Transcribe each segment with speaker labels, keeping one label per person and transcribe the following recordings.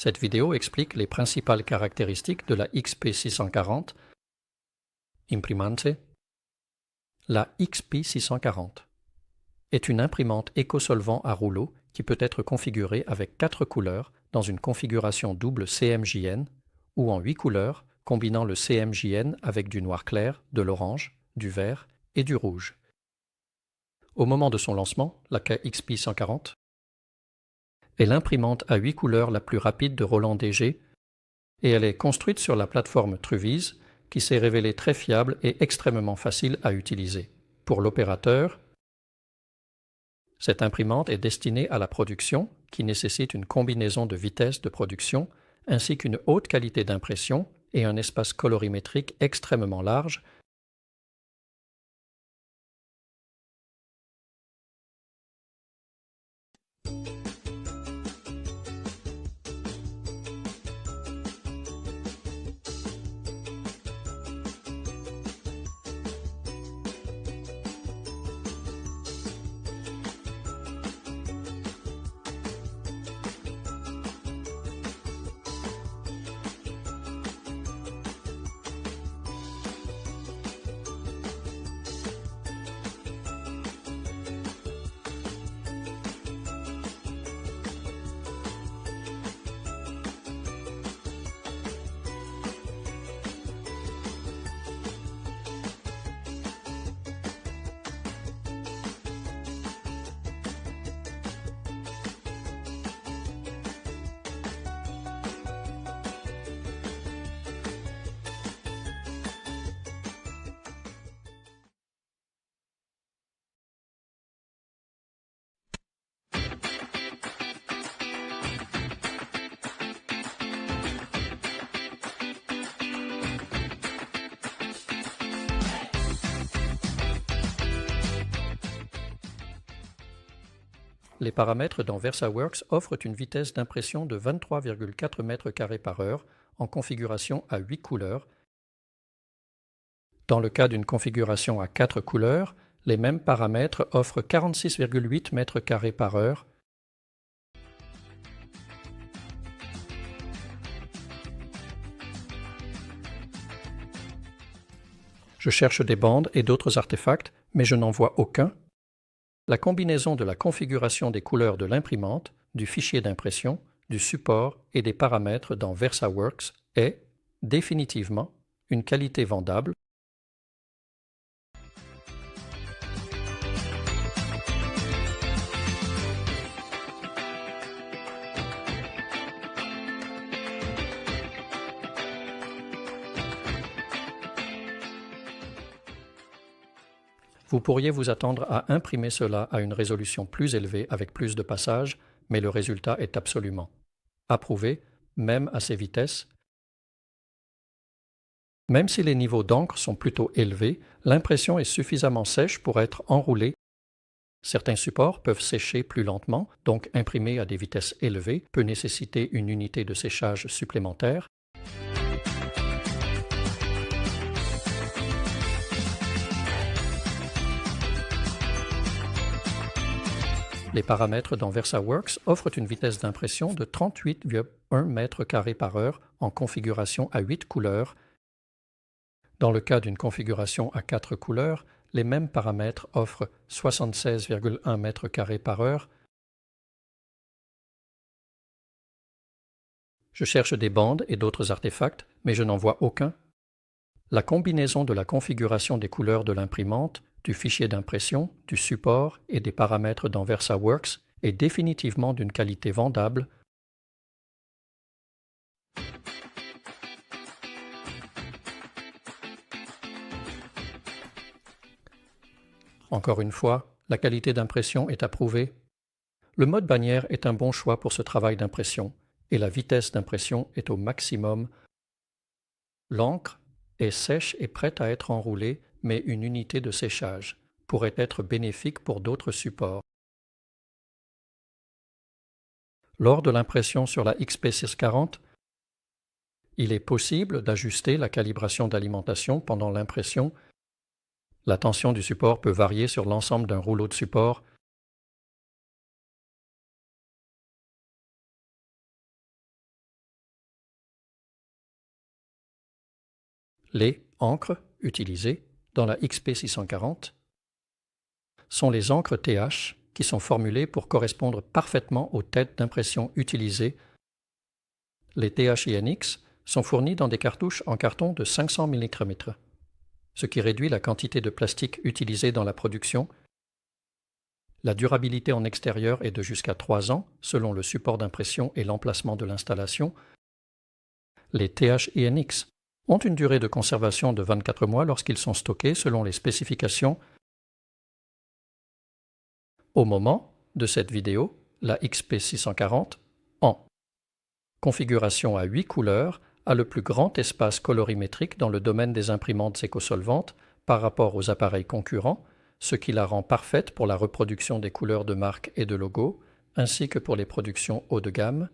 Speaker 1: Cette vidéo explique les principales caractéristiques de la XP640 Imprimante. La XP640 est une imprimante éco-solvant à rouleau qui peut être configurée avec 4 couleurs dans une configuration double CMJN ou en 8 couleurs combinant le CMJN avec du noir clair, de l'orange, du vert et du rouge. Au moment de son lancement, la KXP140 est l'imprimante à 8 couleurs la plus rapide de Roland DG et elle est construite sur la plateforme Truviz qui s'est révélée très fiable et extrêmement facile à utiliser. Pour l'opérateur, cette imprimante est destinée à la production qui nécessite une combinaison de vitesse de production ainsi qu'une haute qualité d'impression et un espace colorimétrique extrêmement large. Les paramètres dans VersaWorks offrent une vitesse d'impression de 23,4 m² par heure en configuration à 8 couleurs. Dans le cas d'une configuration à 4 couleurs, les mêmes paramètres offrent 46,8 m² par heure. Je cherche des bandes et d'autres artefacts, mais je n'en vois aucun. La combinaison de la configuration des couleurs de l'imprimante, du fichier d'impression, du support et des paramètres dans VersaWorks est, définitivement, une qualité vendable. Vous pourriez vous attendre à imprimer cela à une résolution plus élevée avec plus de passages, mais le résultat est absolument approuvé, même à ces vitesses. Même si les niveaux d'encre sont plutôt élevés, l'impression est suffisamment sèche pour être enroulée. Certains supports peuvent sécher plus lentement, donc imprimer à des vitesses élevées peut nécessiter une unité de séchage supplémentaire. Les paramètres dans VersaWorks offrent une vitesse d'impression de 38,1 m² par heure en configuration à 8 couleurs. Dans le cas d'une configuration à 4 couleurs, les mêmes paramètres offrent 76,1 m² par heure. Je cherche des bandes et d'autres artefacts, mais je n'en vois aucun. La combinaison de la configuration des couleurs de l'imprimante, du fichier d'impression, du support et des paramètres dans VersaWorks est définitivement d'une qualité vendable. Encore une fois, la qualité d'impression est approuvée. Le mode bannière est un bon choix pour ce travail d'impression et la vitesse d'impression est au maximum. L'encre est sèche et prête à être enroulée, mais une unité de séchage pourrait être bénéfique pour d'autres supports. Lors de l'impression sur la XP640, il est possible d'ajuster la calibration d'alimentation pendant l'impression. La tension du support peut varier sur l'ensemble d'un rouleau de support. Les encres utilisées dans la XP640 sont les encres TH qui sont formulées pour correspondre parfaitement aux têtes d'impression utilisées. Les TH-INX sont fournis dans des cartouches en carton de 500 ml, ce qui réduit la quantité de plastique utilisée dans la production. La durabilité en extérieur est de jusqu'à 3 ans selon le support d'impression et l'emplacement de l'installation. Les TH-INX ont une durée de conservation de 24 mois lorsqu'ils sont stockés selon les spécifications. Au moment de cette vidéo, la XP640 en configuration à 8 couleurs a le plus grand espace colorimétrique dans le domaine des imprimantes écosolvantes par rapport aux appareils concurrents, ce qui la rend parfaite pour la reproduction des couleurs de marque et de logo, ainsi que pour les productions haut de gamme.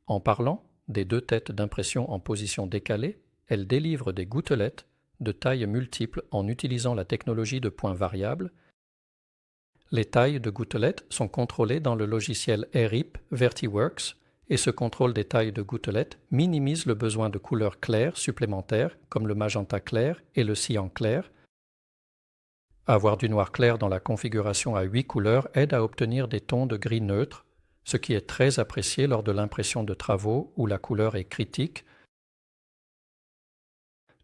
Speaker 1: En parlant des deux têtes d'impression en position décalée, elle délivre des gouttelettes de tailles multiples en utilisant la technologie de points variables. Les tailles de gouttelettes sont contrôlées dans le logiciel RIP Vertiworks et ce contrôle des tailles de gouttelettes minimise le besoin de couleurs claires supplémentaires comme le magenta clair et le cyan clair. Avoir du noir clair dans la configuration à 8 couleurs aide à obtenir des tons de gris neutre, ce qui est très apprécié lors de l'impression de travaux où la couleur est critique.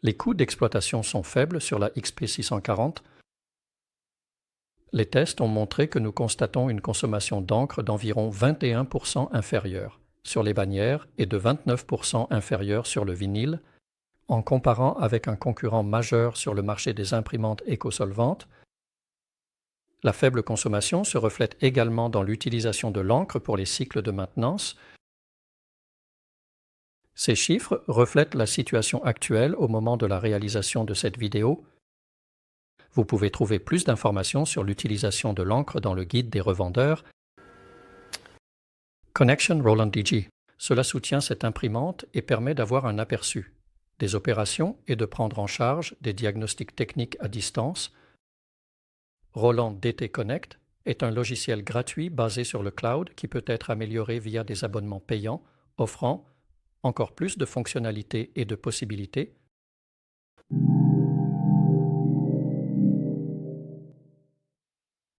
Speaker 1: Les coûts d'exploitation sont faibles sur la XP640. Les tests ont montré que nous constatons une consommation d'encre d'environ 21% inférieure sur les bannières et de 29% inférieure sur le vinyle. En comparant avec un concurrent majeur sur le marché des imprimantes écosolvantes, la faible consommation se reflète également dans l'utilisation de l'encre pour les cycles de maintenance. Ces chiffres reflètent la situation actuelle au moment de la réalisation de cette vidéo. Vous pouvez trouver plus d'informations sur l'utilisation de l'encre dans le guide des revendeurs. Connection Roland DG. Cela soutient cette imprimante et permet d'avoir un aperçu des opérations et de prendre en charge des diagnostics techniques à distance. Roland DT Connect est un logiciel gratuit basé sur le cloud qui peut être amélioré via des abonnements payants, offrant encore plus de fonctionnalités et de possibilités